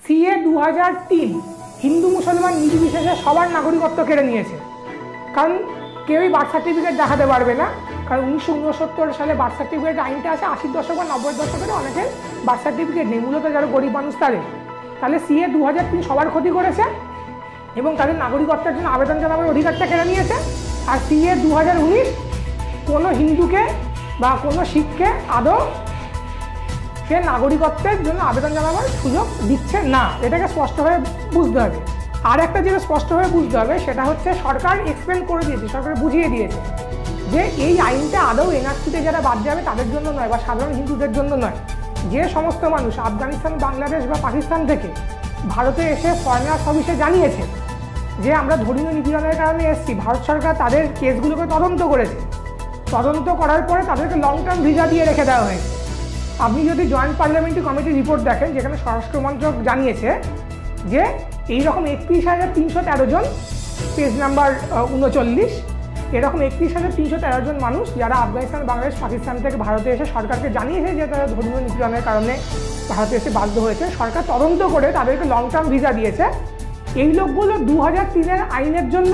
CA 2003 Hindu মুসলমান নির্বিশেষে সবার নাগরিকত্ব কেড়ে নিয়েছে। কারণ কেউই বার্থ সার্টিফিকেট দেখাতে পারবে না, কারণ 1969 সালে বার্থ সার্টিফিকেট আইনটা আসে। 80 দশক বা 90 দশকের অনেকের বার্থ সার্টিফিকেট নেই, মূলত যারা গরিব মানুষ তাদের। তাহলে সিএ 2003 সবার ক্ষতি করেছে এবং তাদের নাগরিকত্বের জন্য আবেদন জানাবার অধিকারটা কেড়ে নিয়েছে। আর সিএ 2019 কোনো হিন্দুকে বা কোনো শিখকে আদৌ সে নাগরিকত্বের জন্য আবেদন জানাবার সুযোগ দিচ্ছে না। এটাকে স্পষ্টভাবে বুঝতে হবে। আর একটা যেটা স্পষ্টভাবে বুঝতে হবে সেটা হচ্ছে সরকার এক্সপ্লেন করে দিয়েছে, সরকার বুঝিয়ে দিয়েছে যে এই আইনটা আদৌ এনআরসিতে যারা বাদ যাবে তাদের জন্য নয় বা সাধারণ হিন্দুদের জন্য নয়। যে সমস্ত মানুষ আফগানিস্তান, বাংলাদেশ বা পাকিস্তান থেকে ভারতে এসে ফরেনার্স অফিসে জানিয়েছে যে আমরা ধর্মীয় নিপীড়নের কারণে এসেছি, ভারত সরকার তাদের কেসগুলোকে তদন্ত করেছে। তদন্ত করার পরে তাদেরকে লং টার্ম ভিসা দিয়ে রেখে দেওয়া হয়েছে। আপনি যদি জয়েন্ট পার্লামেন্টারি কমিটির রিপোর্ট দেখেন, যেখানে স্বরাষ্ট্র মন্ত্রক জানিয়েছে যে এইরকম 31,313 জন, পেজ নাম্বার 39, এরকম 31,313 জন মানুষ যারা আফগানিস্তান, বাংলাদেশ, পাকিস্তান থেকে ভারতে এসে সরকারকে জানিয়েছে যে তারা ধর্মীয় নিপীড়নের কারণে ভারতে এসে বাধ্য হয়েছে। সরকার তদন্ত করে তাদেরকে লং টার্ম ভিসা দিয়েছে। এই লোকগুলো 2003-এর আইনের জন্য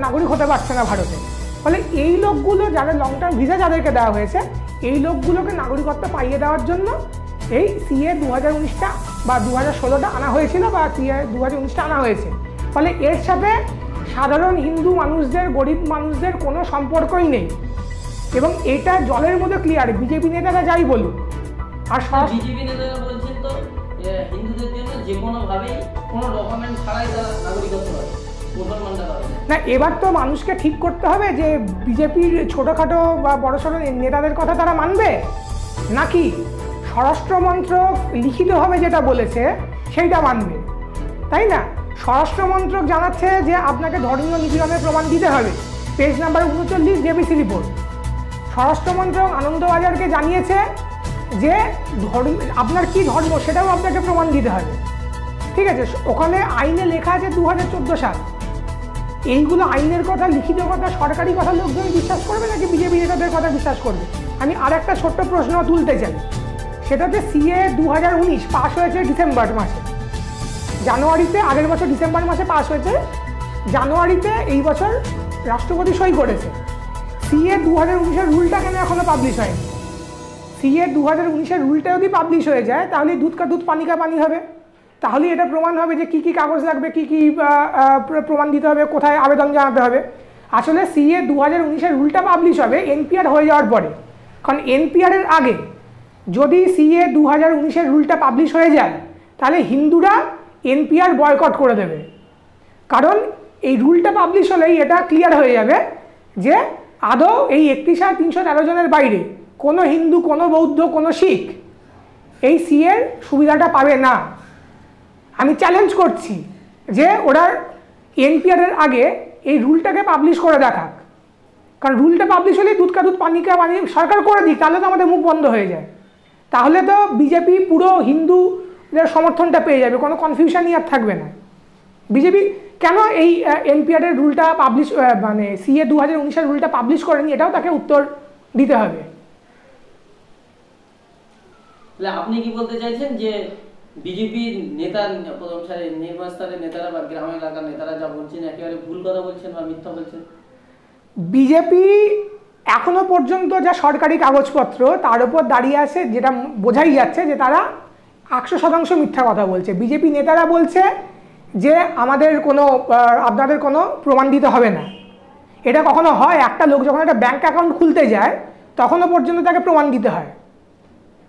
নাগরিক হতে পারছে না ভারতে। ফলে এই লোকগুলো যারা লং টার্ম ভিসা যাদেরকে দেওয়া হয়েছে, এই লোকগুলোকে নাগরিকত্ব পাইয়ে দেওয়ার জন্য এই সিএ 2019টা বা 2016টা আনা হয়েছিল বা সিএ 2019টা আনা হয়েছে। ফলে এর সাথে সাধারণ হিন্দু মানুষদের, গরিব মানুষদের কোনো সম্পর্কই নেই এবং এটা জলের মধ্যে ক্লিয়ার। বিজেপি নেতারা যাই বলুন, আর বিজেপি নেতারা বলছেন তো হিন্দুদের জন্য যে কোনোভাবেই কোনো ডকুমেন্ট ছাড়াই তারা নাগরিকত্ব পাবে, মুসলমানরা পাবে না। এবার তো মানুষকে ঠিক করতে হবে যে বিজেপির ছোটোখাটো বা বড়সড় নেতাদের কথা তারা মানবে নাকি স্বরাষ্ট্র মন্ত্রক লিখিতভাবে যেটা বলেছে সেইটা মানবে, তাই না? স্বরাষ্ট্র মন্ত্রক জানাচ্ছে যে আপনাকে ধর্মীয় নিপীড়নের প্রমাণ দিতে হবে, পেজ নাম্বার 39 জেবিসি রিপোর্ট। স্বরাষ্ট্র মন্ত্রক আনন্দবাজারকে জানিয়েছে যে আপনার কি ধর্ম সেটাও আপনাকে প্রমাণ দিতে হবে, ঠিক আছে? ওখানে আইনে লেখা আছে 2014 সাল। এইগুলো আইনের কথা, লিখিত কথা, সরকারি কথা লোকজন বিশ্বাস করবে নাকি বিজেপি নেতাদের কথা বিশ্বাস করবে? আমি আর একটা ছোট্ট প্রশ্ন তুলতে চাই, সেটা হচ্ছে সিএ 2019 পাস হয়েছে ডিসেম্বর মাসে, জানুয়ারিতে, আগের বছর ডিসেম্বর মাসে পাস হয়েছে, জানুয়ারিতে এই বছর রাষ্ট্রপতি সই করেছে। সিএ 2019-এর রুলটা কেন এখনো পাবলিশ হয়নি? সিএ 2019-এর রুলটা যদি পাবলিশ হয়ে যায় তাহলে দুধ কা দুধ পানি কা পানি হবে। তাহলে এটা প্রমাণ হবে যে কী কী কাগজ লাগবে, কী কী প্রমাণ দিতে হবে, কোথায় আবেদন জানাতে হবে। আসলে সিএ 2019-এর রুলটা পাবলিশ হবে এনপিআর হয়ে যাওয়ার পরে, কারণ এনপিআরের আগে যদি সিএ 2019-এর রুলটা পাবলিশ হয়ে যায় তাহলে হিন্দুরা এনপিআর বয়কট করে দেবে। কারণ এই রুলটা পাবলিশ হলেই এটা ক্লিয়ার হয়ে যাবে যে আদৌ এই 31,313 জনের বাইরে কোনো হিন্দু, কোনো বৌদ্ধ, কোনো শিখ এই সিএর সুবিধাটা পাবে না। আমি চ্যালেঞ্জ করছি যে ওরা এনপিআরের আগে এই রুলটাকে পাবলিশ করে দেখাক, কারণ রুলটা পাবলিশ হলেই দুধ কা দুধ পানি কা পানি সরকার করে দিক, তাহলে তো আমাদের মুখ বন্ধ হয়ে যায়। তাহলে তো বিজেপি পুরো হিন্দুদের সমর্থনটা পেয়ে যাবে, কোনো কনফিউশনই আর থাকবে না। বিজেপি কেন এই এনপিআরের রুলটা পাবলিশ, মানে সিএ 2019-এর রুলটা পাবলিশ করেনি, এটাও তাকে উত্তর দিতে হবে। আপনি কি বলতে চাইছেন যে বিজেপির নেতা, প্রথম সারি নির্বাচন স্তরের নেতারা বা গ্রাম এলাকার নেতারা যা বলছেন একেবারে ভুল কথা বলছেন বা মিথ্যা বলছেন? বিজেপি এখনো পর্যন্ত যা সরকারি কাগজপত্র তার উপর দাঁড়িয়ে আছে, যেটা বোঝাই যাচ্ছে যে তারা 100% মিথ্যা কথা বলছে। বিজেপি নেতারা বলছে যে আপনাদের কোনো প্রমাণ দিতে হবে না। এটা কখনো হয়? একটা লোক যখন একটা ব্যাঙ্ক অ্যাকাউন্ট খুলতে যায় তখনও পর্যন্ত তাকে প্রমাণ দিতে হয়,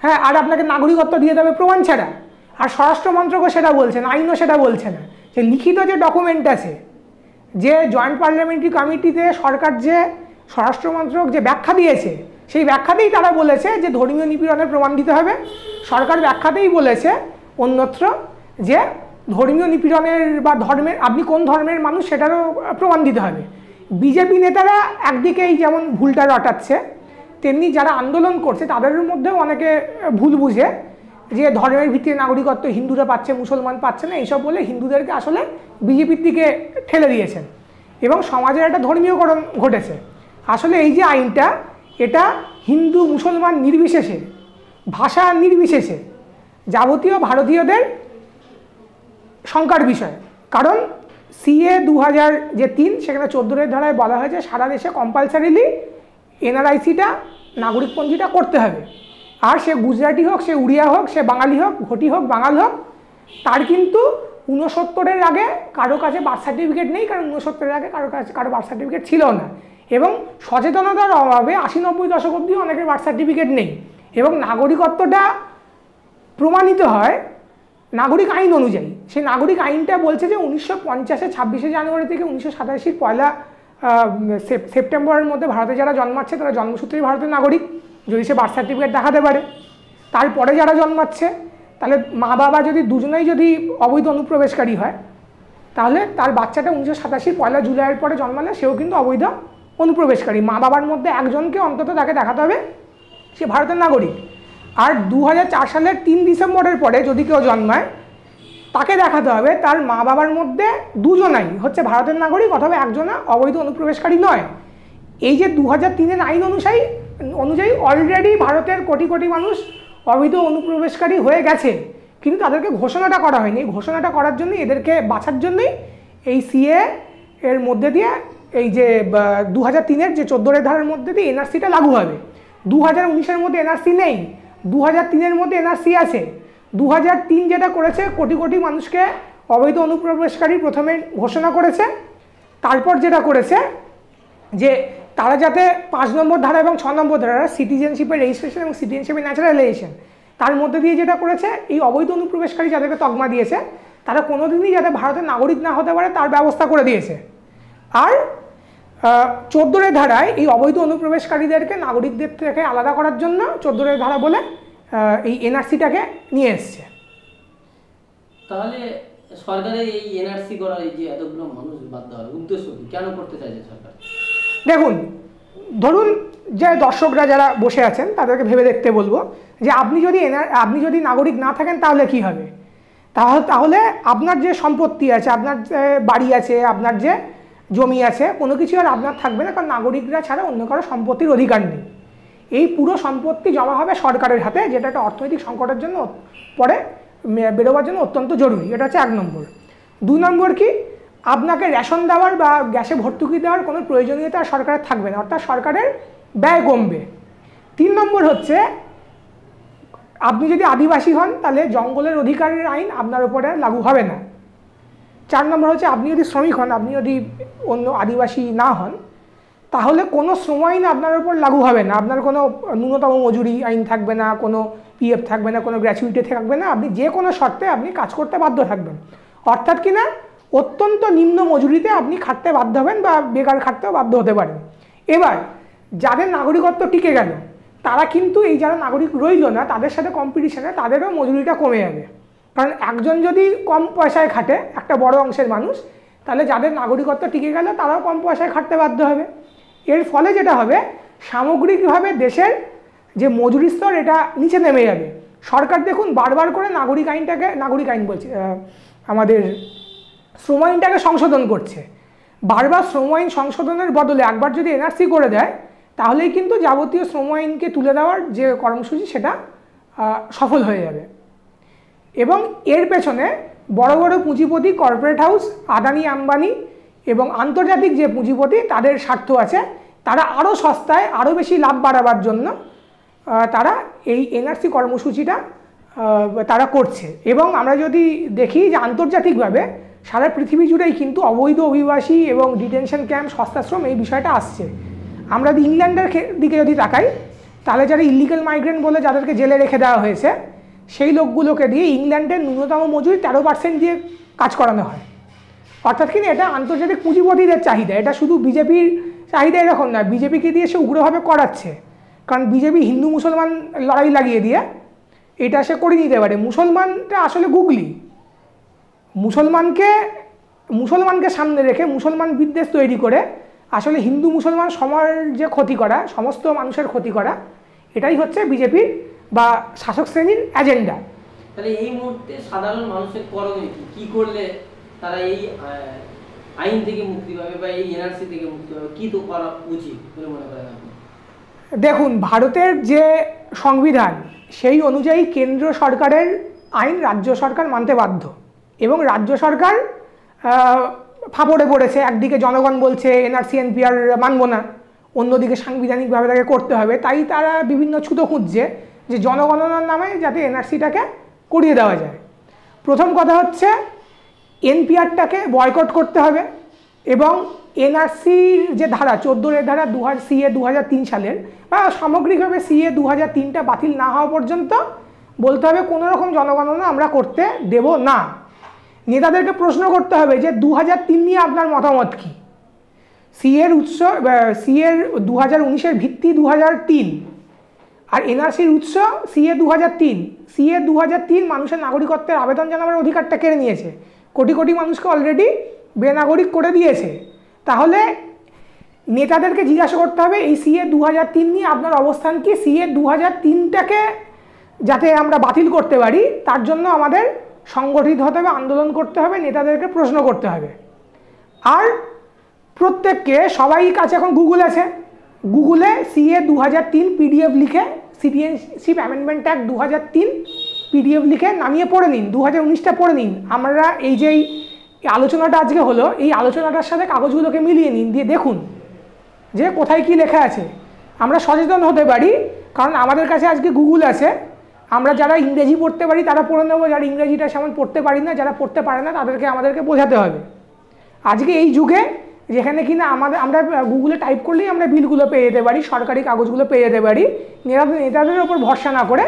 হ্যাঁ, আর আপনাকে নাগরিকত্ব দিয়ে দেবে প্রমাণ ছাড়া। আর স্বরাষ্ট্র মন্ত্রকও সেটা বলছে না, আইনও সেটা বলছে না। যে লিখিত যে ডকুমেন্ট আছে, যে জয়েন্ট পার্লামেন্টারি কমিটিতে সরকার যে স্বরাষ্ট্র মন্ত্রক যে ব্যাখ্যা দিয়েছে, সেই ব্যাখ্যাতেই তারা বলেছে যে ধর্মীয় নিপীড়নের প্রমাণ দিতে হবে। সরকার ব্যাখ্যাতেই বলেছে অন্যত্র যে ধর্মীয় নিপীড়নের বা ধর্মের, আপনি কোন ধর্মের মানুষ সেটারও প্রমাণ দিতে হবে। বিজেপি নেতারা একদিকেই যেমন ভুলটা রটাচ্ছে, তেমনি যারা আন্দোলন করছে তাদের মধ্যেও অনেকে ভুল বুঝে যে ধর্মের ভিত্তিতে নাগরিকত্ব হিন্দুরা পাচ্ছে, মুসলমান পাচ্ছে না, এইসব বলে হিন্দুদেরকে আসলে বিজেপির দিকে ঠেলে দিয়েছেন এবং সমাজের একটা ধর্মীয়করণ ঘটেছে। আসলে এই যে আইনটা, এটা হিন্দু মুসলমান নির্বিশেষে, ভাষা নির্বিশেষে যাবতীয় ভারতীয়দের শঙ্কার বিষয়, কারণ সিএ 2003 সেখানে 14 ধারায় বলা হয়েছে সারা দেশে কম্পালসারিলি এনআরআইসিটা নাগরিকপঞ্জিটা করতে হবে। আর সে গুজরাটি হোক, সে উড়িয়া হোক, সে বাঙালি হোক, ঘটি হোক, বাঙাল হোক, তার কিন্তু 69-এর আগে কারো কাছে বার্থ সার্টিফিকেট নেই, কারণ 69-এর আগে কারো বার্থ সার্টিফিকেট ছিল না। এবং সচেতনতার অভাবে 80-90 দশক অবধি অনেকের বার্থ সার্টিফিকেট নেই। এবং নাগরিকত্বটা প্রমাণিত হয় নাগরিক আইন অনুযায়ী। সেই নাগরিক আইনটা বলছে যে 1950-এ 26শে জানুয়ারি থেকে 1987-র 1 সেপ্টেম্বরের মধ্যে ভারতে যারা জন্মাচ্ছে তারা জন্মসূত্রেই ভারতের নাগরিক, যদি সে বার্থ সার্টিফিকেট দেখাতে পারে। তারপরে যারা জন্মাচ্ছে, তাহলে মা বাবা যদি দুজনেই যদি অবৈধ অনুপ্রবেশকারী হয়, তাহলে তার বাচ্চাটা 1987-র 1 জুলাইয়ের পরে জন্মালে সেও কিন্তু অবৈধ অনুপ্রবেশকারী। মা বাবার মধ্যে একজনকে অন্তত তাকে দেখাতে হবে সে ভারতের নাগরিক। আর 2004 সালের 3 ডিসেম্বরের পরে যদি কেউ জন্মায়, তাকে দেখাতে হবে তার মা বাবার মধ্যে দুজনাই হচ্ছে ভারতের নাগরিক অথবা একজনা অবৈধ অনুপ্রবেশকারী নয়। এই যে 2003-এর আইন অনুযায়ী অলরেডি ভারতের কোটি কোটি মানুষ অবৈধ অনুপ্রবেশকারী হয়ে গেছে, কিন্তু তাদেরকে ঘোষণাটা করা হয়নি। এই ঘোষণাটা করার জন্য এদেরকে বাঁচার জন্যই এই সিএ এর মধ্যে দিয়ে এই যে 2003-এর যে 14 ধারার মধ্যে দিয়ে এনআরসিটা লাগু হবে। 2019-এর মধ্যে এনআরসি নেই, 2003-এর মধ্যে এনআরসি আছে। 2003 যেটা করেছে, কোটি কোটি মানুষকে অবৈধ অনুপ্রবেশকারী প্রথমে ঘোষণা করেছে। তারপর যেটা করেছে যে তারা যাতে 5 নম্বর ধারা এবং 6 নম্বর ধারা সিটিজেনশিপের রেজিস্ট্রেশন এবং সিটিজেনশিপের ন্যাচারালাইজেশন, তার মধ্যে দিয়ে যেটা করেছে এই অবৈধ অনুপ্রবেশকারী যাদেরকে তকমা দিয়েছে তারা কোনোদিনই যাতে ভারতের নাগরিক না হতে পারে তার ব্যবস্থা করে দিয়েছে। আর 14 ধারায় এই অবৈধ অনুপ্রবেশকারীদেরকে নাগরিকদের থেকে আলাদা করার জন্য 14 ধারা বলে এই এনআরসিটাকে নিয়ে এসছে। তাহলে সরকারের এই এনআরসি করার এই যে এতগুলো মানুষ বাদ দেওয়ার উদ্দেশ্য কি, কেন করতে চাইছে সরকার? দেখুন, ধরুন যে দর্শকরা যারা বসে আছেন তাদেরকে ভেবে দেখতে বলবো যে আপনি যদি নাগরিক না থাকেন তাহলে কি হবে। তাহলে আপনার যে সম্পত্তি আছে, আপনার যে বাড়ি আছে, আপনার যে জমি আছে, কোনো কিছু আর আপনার থাকবে না, কারণ নাগরিকরা ছাড়া অন্য কারো সম্পত্তির অধিকার নেই। এই পুরো সম্পত্তি জমা হবে সরকারের হাতে, যেটা একটা অর্থনৈতিক সংকটের জন্য পরে বেরোবার জন্য অত্যন্ত জরুরি। এটা হচ্ছে 1 নম্বর। 2 নম্বর কি, আপনাকে রেশন দেওয়ার বা গ্যাসে ভর্তুকি দেওয়ার কোনো প্রয়োজনীয়তা সরকারের থাকবে না, অর্থাৎ সরকারের ব্যয় কমবে। 3 নম্বর হচ্ছে আপনি যদি আদিবাসী হন তাহলে জঙ্গলের অধিকারের আইন আপনার উপরে লাগু হবে না। 4 নম্বর হচ্ছে আপনি যদি শ্রমিক হন, আপনি যদি অন্য আদিবাসী না হন, তাহলে কোনো শ্রম আইন আপনার উপর লাগু হবে না। আপনার কোনো ন্যূনতম মজুরি আইন থাকবে না, কোনো পিএফ থাকবে না, কোনো গ্র্যাচুইটি থাকবে না। আপনি যে কোনো শর্তে আপনি কাজ করতে বাধ্য থাকবেন, অর্থাৎ কিনা অত্যন্ত নিম্ন মজুরিতে আপনি খাটতে বাধ্য হবেন বা বেকার খাটতেও বাধ্য হতে পারেন। এবার যাদের নাগরিকত্ব টিকে গেল, তারা কিন্তু এই যারা নাগরিক রইল না তাদের সাথে কম্পিটিশনে তাদেরও মজুরিটা কমে যাবে। কারণ একজন যদি কম পয়সায় খাটে, একটা বড় অংশের মানুষ, তাহলে যাদের নাগরিকত্ব টিকে গেল তারাও কম পয়সায় খাটতে বাধ্য হবে। এর ফলে যেটা হবে, সামগ্রিকভাবে দেশের যে মজুরি স্তর এটা নিচে নেমে যাবে। সরকার দেখুন বারবার করে আমাদের শ্রম আইনটাকে সংশোধন করছে। বারবার শ্রম আইন সংশোধনের বদলে একবার যদি এনআরসি করে দেয়, তাহলেই কিন্তু যাবতীয় শ্রম আইনকে তুলে দেওয়ার যে কর্মসূচি সেটা সফল হয়ে যাবে। এবং এর পেছনে বড় বড় পুঁজিপতি, কর্পোরেট হাউস, আদানি আম্বানি এবং আন্তর্জাতিক যে পুঁজিপতি তাদের স্বার্থ আছে। তারা আরও সস্তায় আরও বেশি লাভ বাড়াবার জন্য তারা এই এনআরসি কর্মসূচিটা তারা করছে। এবং আমরা যদি দেখি যে আন্তর্জাতিকভাবে সারা পৃথিবী জুড়েই কিন্তু অবৈধ অভিবাসী এবং ডিটেনশন ক্যাম্প, সস্তাশ্রম এই বিষয়টা আসছে। আমরা যদি ইংল্যান্ডের দিকে যদি তাকাই, তাহলে যারা ইলিগাল মাইগ্রেন্ট বলে যাদেরকে জেলে রেখে দেওয়া হয়েছে, সেই লোকগুলোকে দিয়ে ইংল্যান্ডের ন্যূনতম মজুরি 13% দিয়ে কাজ করানো হয়। অর্থাৎ কিনা এটা আন্তর্জাতিক পুঁজিপতিদের চাহিদা, এটা শুধু বিজেপির চাহিদা এরকম না। বিজেপিকে দিয়ে সে উগ্রভাবে করাচ্ছে, কারণ বিজেপি হিন্দু মুসলমান লড়াই লাগিয়ে দিয়ে এটা সে করে নিতে পারে। মুসলমানটা আসলে গুগলি, মুসলমানকে সামনে রেখে মুসলমান বিদ্বেষ তৈরি করে আসলে হিন্দু মুসলমান সমাজে ক্ষতি করা, সমস্ত মানুষের ক্ষতি করা, এটাই হচ্ছে বিজেপির বা শাসক শ্রেণীর এজেন্ডা। তাহলে এই মুহূর্তে সাধারণ মানুষের করণীয় কি করলে তারা এই আইন থেকে মুক্তি পাবে বা এই এনআরসি থেকে মুক্তি পাবে, কি তো করা উচিত বলে মনে করেন আপনি? দেখুন, ভারতের যে সংবিধান সেই অনুযায়ী কেন্দ্র সরকারের আইন রাজ্য সরকার মানতে বাধ্য। এবং রাজ্য সরকার ফাঁপড়ে পড়েছে। একদিকে জনগণ বলছে এনআরসি এনপিআর মানব না, অন্যদিকে সাংবিধানিকভাবে তাকে করতে হবে, তাই তারা বিভিন্ন ছুতো খুঁজছে যে জনগণনার নামে যাতে এনআরসিটাকে করিয়ে দেওয়া যায়। প্রথম কথা হচ্ছে এনপিআরটাকে বয়কট করতে হবে এবং এনআরসির যে ধারা 14 ধারা সিএ 2003 সালের বা সামগ্রিকভাবে সিএ 2003টা বাতিল না হওয়া পর্যন্ত বলতে হবে কোনো রকম জনগণনা আমরা করতে দেব না। নেতাদেরকে প্রশ্ন করতে হবে যে 2003 নিয়ে আপনার মতামত কী। সিএর উৎস, সিএর 2019-এর ভিত্তি 2003 আর এনআরসির উৎস সিএ 2003। সিএ 2003 মানুষের নাগরিকত্বের আবেদন জানাবার অধিকারটা কেড়ে নিয়েছে, কোটি কোটি মানুষকে অলরেডি বেনাগরিক করে দিয়েছে। তাহলে নেতাদেরকে জিজ্ঞাসা করতে হবে এই সিএ 2003 নিয়ে আপনার অবস্থান কি। সিএ 2003টাকে যাতে আমরা বাতিল করতে পারি তার জন্য আমাদের সংগঠিত হতে হবে, আন্দোলন করতে হবে, নেতাদেরকে প্রশ্ন করতে হবে। আর প্রত্যেককে, সবাই কাছে এখন গুগল আছে, গুগলে সিএ 2003 পিডিএফ লিখে, সিটিজেনশিপ অ্যামেন্ডমেন্ট অ্যাক্ট 2003 পিডিএফ লিখে নামিয়ে পড়ে নিন, 2019টা পড়ে নিন। আমরা এই যেই আলোচনাটা আজকে হলো এই আলোচনাটার সাথে কাগজগুলোকে মিলিয়ে নিন, দিয়ে দেখুন যে কোথায় কি লেখা আছে। আমরা সচেতন হতে পারি, কারণ আমাদের কাছে আজকে গুগল আছে। আমরা যারা ইংরেজি পড়তে পারি তারা পড়ে নেবো, যারা ইংরেজিটা সেমন পড়তে পারি না, যারা পড়তে পারে না আমাদেরকে বোঝাতে হবে। আজকে এই যুগে যেখানে কিনা আমরা গুগলে টাইপ করলেই আমরা বিলগুলো পেয়ে যেতে পারি, সরকারি কাগজগুলো পেয়ে যেতে পারি, নেতাদের ওপর ভরসা না করে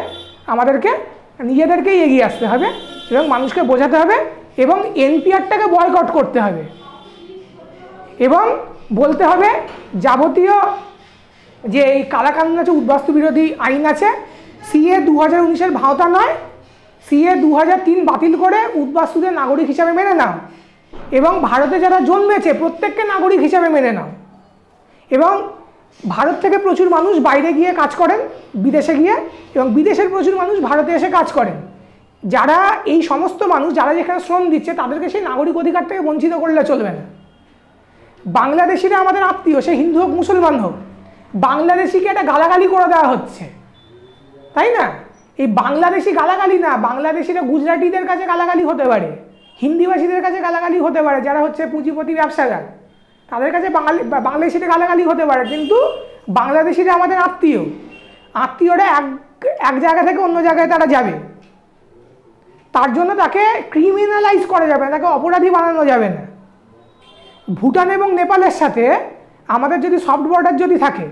আমাদেরকে নিজেদেরকেই এগিয়ে আসতে হবে এবং মানুষকে বোঝাতে হবে এবং এনপিআরটাকে বয়কট করতে হবে এবং বলতে হবে যাবতীয় যে এই কালাকানুন আছে, উদ্বাস্তু বিরোধী আইন আছে, সিএ 2019-এর ভাওতা নয়, সিএ 2003 বাতিল করে উদ্বাস্তুদের নাগরিক হিসাবে মেনে নাও এবং ভারতে যারা জন্মেছে প্রত্যেককে নাগরিক হিসাবে মেনে নাও। এবং ভারত থেকে প্রচুর মানুষ বাইরে গিয়ে কাজ করেন, বিদেশে গিয়ে, এবং বিদেশের প্রচুর মানুষ ভারতে এসে কাজ করেন। যারা এই সমস্ত মানুষ যারা যেখানে শ্রম দিচ্ছে তাদেরকে সেই নাগরিক অধিকার থেকে বঞ্চিত করলে চলবে না। বাংলাদেশিরা আমাদের আত্মীয়, সে হিন্দু হোক মুসলমান হোক, বাংলাদেশিকে একটা গালাগালি করে দেওয়া হচ্ছে, তাই না? এই বাংলাদেশি গালাগালি না, বাংলাদেশিরা গুজরাটিদের কাছে গালাগালি হতে পারে, হিন্দিভাষীদের কাছে গালাগালি হতে পারে, যারা হচ্ছে পুঁজিপতি ব্যবসাদার তাদের কাছে বাংলাদেশিরা গালাগালি হতে পারে, কিন্তু বাংলাদেশিরা আমাদের আত্মীয়রা এক জায়গা থেকে অন্য জায়গায় তারা যাবে, তার জন্য তাকে ক্রিমিনালাইজ করা যাবে না, তাকে অপরাধী বানানো যাবে না। ভুটান এবং নেপালের সাথে আমাদের যদি সফট বর্ডার যদি থাকে,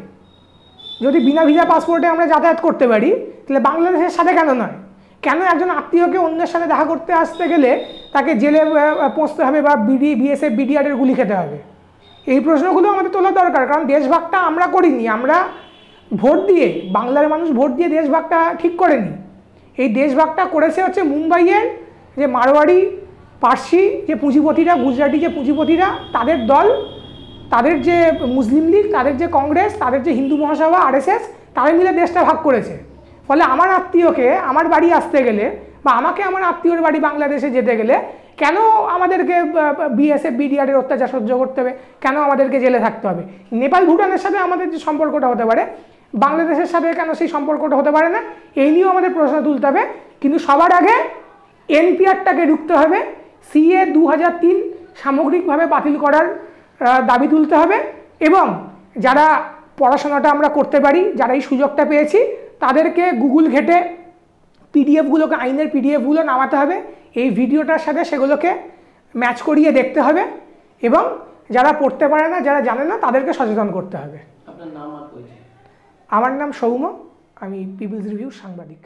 যদি বিনা ভিসা পাসপোর্টে আমরা যাতায়াত করতে পারি, তাহলে বাংলাদেশের সাথে কেন নয়? কেন একজন আত্মীয়কে অন্যের সাথে দেখা করতে আসতে গেলে তাকে জেলে পৌঁছতে হবে বা বিএসএফ বিডিআরের গুলি খেতে হবে? এই প্রশ্নগুলো আমাদের তোলা দরকার, কারণ দেশভাগটা আমরা করিনি, আমরা ভোট দিয়ে, বাংলার মানুষ ভোট দিয়ে দেশভাগটা ঠিক করেনি। এই দেশভাগটা করেছে হচ্ছে মুম্বাইয়ের যে মারোয়াড়ি পার্সি যে পুঁজিপতিরা, গুজরাটি যে পুঁজিপতিরা, তাদের দল, তাদের যে মুসলিম লীগ, তাদের যে কংগ্রেস, তাদের যে হিন্দু মহাসভা আরএসএস, তারা মিলে দেশটা ভাগ করেছে। ফলে আমার আত্মীয়কে আমার বাড়ি আসতে গেলে বা আমাকে আমার আত্মীয়র বাড়ি বাংলাদেশে যেতে গেলে কেন আমাদেরকে বিএসএফ বিডিআরের অত্যাচার সহ্য করতে হবে? কেন আমাদেরকে জেলে থাকতে হবে? নেপাল ভুটানের সাথে আমাদের যে সম্পর্কটা হতে পারে, বাংলাদেশের সাথে কেন সেই সম্পর্কটা হতে পারে না? এই নিয়েও আমাদের প্রশ্ন তুলতে হবে। কিন্তু সবার আগে এনপিআরটাকে ঢুকতে হবে, সিএ 2003 সামগ্রিকভাবে বাতিল করার দাবি তুলতে হবে এবং যারা পড়াশোনাটা আমরা করতে পারি, যারা এই সুযোগটা পেয়েছি, তাদেরকে গুগল ঘেটে পিডিএফগুলোকে, আইনের পিডিএফগুলো নামাতে হবে, এই ভিডিওটার সাথে সেগুলোকে ম্যাচ করিয়ে দেখতে হবে এবং যারা পড়তে পারে না, যারা জানে না, তাদেরকে সচেতন করতে হবে। আপনার নাম আর পরিচয়? আমার নাম সৌম্য, আমি পিপলস রিভিউ সাংবাদিক।